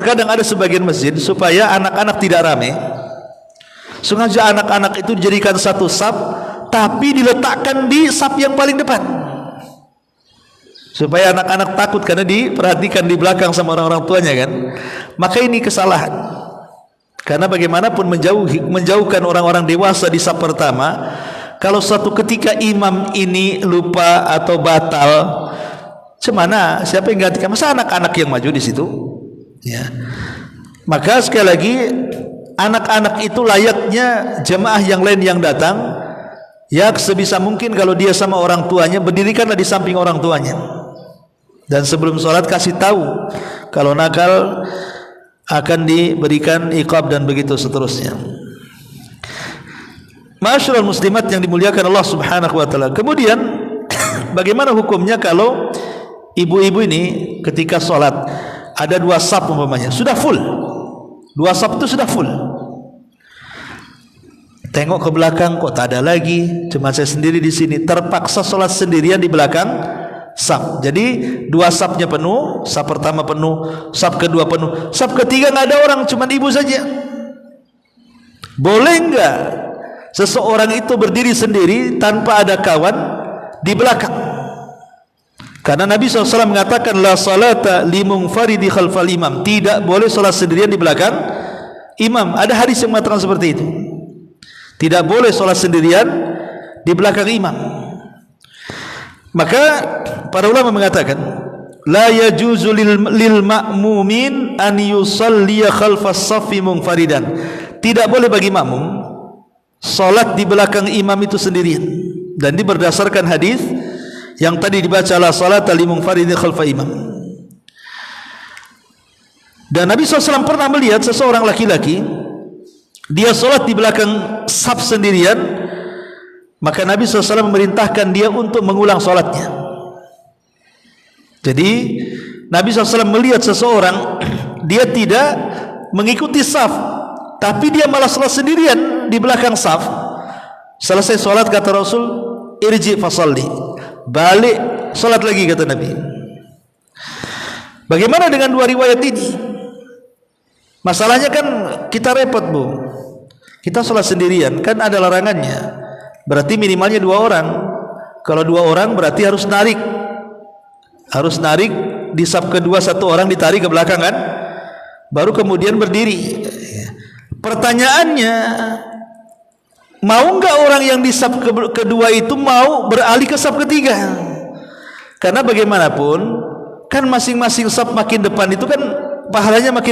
Kadang ada sebagian masjid supaya anak-anak tidak ramai, sengaja anak-anak itu dijadikan satu saf, tapi diletakkan di saf yang paling depan, supaya anak-anak takut karena diperhatikan di belakang sama orang-orang tuanya kan. Maka ini kesalahan, karena bagaimanapun menjauhkan orang-orang dewasa di saf pertama. Kalau suatu ketika imam ini lupa atau batal, cemana siapa yang gantikan? Masa anak-anak yang maju di situ? Ya. Maka sekali lagi, anak-anak itu layaknya jemaah yang lain yang datang, ya sebisa mungkin kalau dia sama orang tuanya, berdirikanlah di samping orang tuanya, dan sebelum sholat kasih tahu kalau nakal akan diberikan iqab dan begitu seterusnya. Ma'asyiral muslimat yang dimuliakan Allah Subhanahu wa taala. Kemudian bagaimana hukumnya kalau ibu-ibu ini ketika sholat ada dua saf umpamanya, sudah full, dua saf itu sudah full, tengok ke belakang kok tak ada lagi, cuma saya sendiri di sini, terpaksa sholat sendirian di belakang saf. Jadi dua safnya penuh, saf pertama penuh, saf kedua penuh, saf ketiga nggak ada orang, cuma ibu saja. Boleh enggak seseorang itu berdiri sendiri tanpa ada kawan di belakang? Karena Nabi SAW mengatakan la salata limunfaridi khalfal imam, tidak boleh salat sendirian di belakang imam. Ada hadis yang mengatakan seperti itu, tidak boleh salat sendirian di belakang imam. Maka para ulama mengatakan la yajuzu lil ma'mumin an yusalliya khalfas saffi munfaridan, tidak boleh bagi makmum salat di belakang imam itu sendirian, dan ini berdasarkan hadis yang tadi dibaca la salata limunfaridin khalfa imam. Dan Nabi SAW pernah melihat seseorang laki-laki dia salat di belakang saf sendirian, maka Nabi SAW memerintahkan dia untuk mengulang salatnya. Jadi Nabi SAW melihat seseorang dia tidak mengikuti saf, tapi dia malah salat sendirian di belakang saf. Selesai salat kata Rasul, irji fasalli, balik salat lagi kata Nabi. Bagaimana dengan dua riwayat ini? Masalahnya kan kita repot bu, kita salat sendirian kan ada larangannya, berarti minimalnya dua orang. Kalau dua orang berarti harus narik di saf kedua, satu orang ditarik ke belakang kan, baru kemudian berdiri. Pertanyaannya, mau enggak orang yang di saf kedua itu mau beralih ke saf ketiga? Karena bagaimanapun kan masing-masing saf makin depan itu kan pahalanya makin